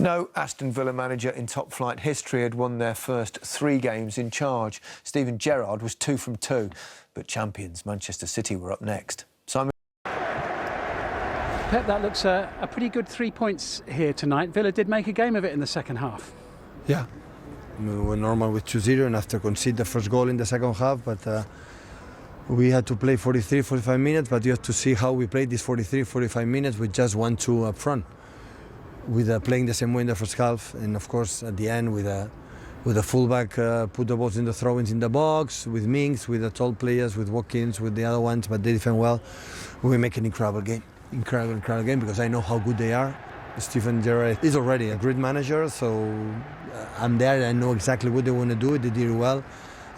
No Aston Villa manager in top-flight history had won their first 3 games in charge. Steven Gerrard was 2 from 2, but champions Manchester City were up next. Simon. Pep, that looks a pretty good 3 points here tonight. Villa did make a game of it in the second half. Yeah, we were normal with 2-0 and after concede the first goal in the second half, but we had to play 43-45 minutes, but you have to see how we played these 43-45 minutes with just 1-2 up front. With playing the same way in the first half, and of course at the end with a fullback put the balls in the throw-ins in the box, with Minks, with the tall players, with Watkins, with the other ones, but they defend well. We make an incredible game, incredible game, because I know how good they are. Steven Gerrard is already a great manager, so I'm there. I know exactly what they want to do. They did well,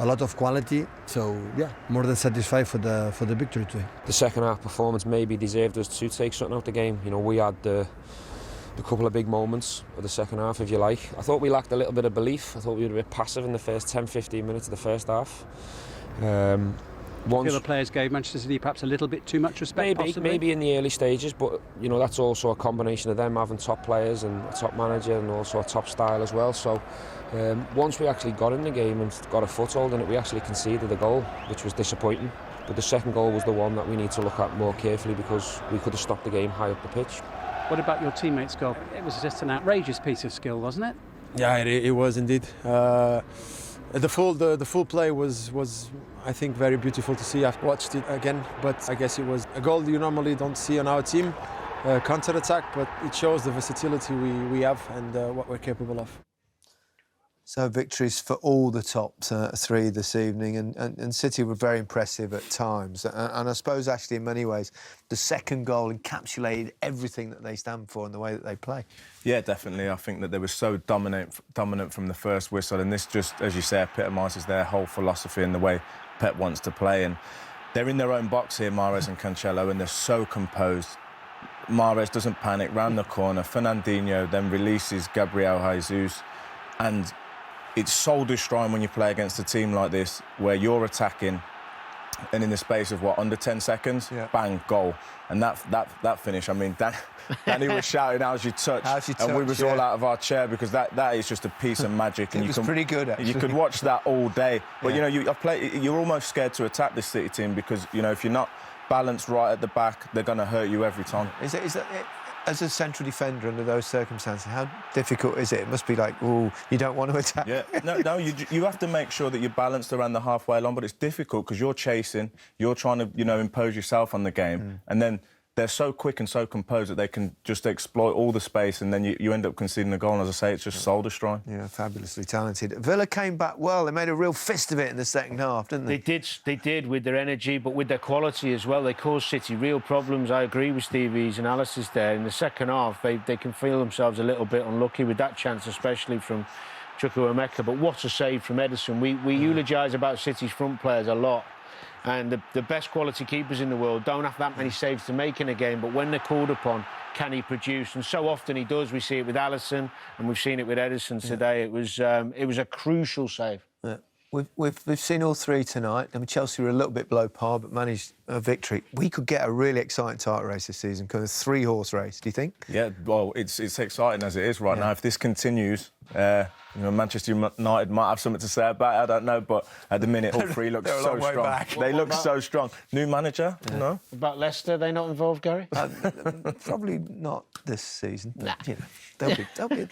a lot of quality. So yeah, more than satisfied for the victory today. The second half performance maybe deserved us to take something out of the game. You know, we had a couple of big moments of the second half, if you like. I thought we lacked a little bit of belief. I thought we were a bit passive in the first 10-15 minutes of the first half. The other players gave Manchester City perhaps a little bit too much respect, maybe in the early stages, but you know, that's also a combination of them having top players and a top manager and also a top style as well. So once we actually got in the game and got a foothold in it, we actually conceded a goal, which was disappointing. But the second goal was the one that we need to look at more carefully, because we could have stopped the game high up the pitch. What about your teammate's goal? It was just an outrageous piece of skill, wasn't it? Yeah, it was indeed. The full play was I think very beautiful to see. I've watched it again, but I guess it was a goal you normally don't see on our team, counter-attack, but it shows the versatility we have and what we're capable of. So victories for all the top 3 this evening, and City were very impressive at times. And I suppose actually in many ways the second goal encapsulated everything that they stand for and the way that they play. Yeah, definitely. I think that they were so dominant from the first whistle, and this just, as you say, epitomises their whole philosophy and the way Pep wants to play. And they're in their own box here, Mahrez and Cancelo, and they're so composed. Mahrez doesn't panic round the corner. Fernandinho then releases Gabriel Jesus, and it's soul destroying when you play against a team like this, where you're attacking, and in the space of under 10 seconds, bang, goal. And that finish, I mean, Danny was shouting, "How's your touch?" And we was all out of our chair, because that is just a piece of magic. And it was pretty good, actually. You could watch that all day. But you know, you're almost scared to attack this City team, because you know, if you're not balanced right at the back, they're going to hurt you every time. Is that as a central defender under those circumstances, how difficult is it? It must be like, oh, you don't want to attack. Yeah, no, you have to make sure that you're balanced around the halfway line, but it's difficult because you're chasing, you're trying to, you know, impose yourself on the game, and then they're so quick and so composed that they can just exploit all the space, and then you end up conceding a goal. And as I say, it's just soul-destroying. Yeah, fabulously talented. Villa came back well. They made a real fist of it in the second half, didn't they? They did with their energy, but with their quality as well. They caused City real problems. I agree with Stevie's analysis there. In the second half, they can feel themselves a little bit unlucky with that chance, especially from Chukwuemeka. But what a save from Edison. We eulogise about City's front players a lot. And the best quality keepers in the world don't have that many saves to make in a game, but when they're called upon, can he produce? And so often he does. We see it with Alisson, and we've seen it with Edison today. It was a crucial save. Yeah. We've seen all 3 tonight. I mean, Chelsea were a little bit below par, but managed a victory. We could get a really exciting title race this season, kind of 3-horse race. Do you think? Yeah, well, it's exciting as it is right now. If this continues, you know, Manchester United might have something to say about it, I don't know, but at the minute, all 3 look so strong. They look so strong. New manager, you know? About Leicester, are they not involved, Gary? Probably not this season. But, you know, they'll be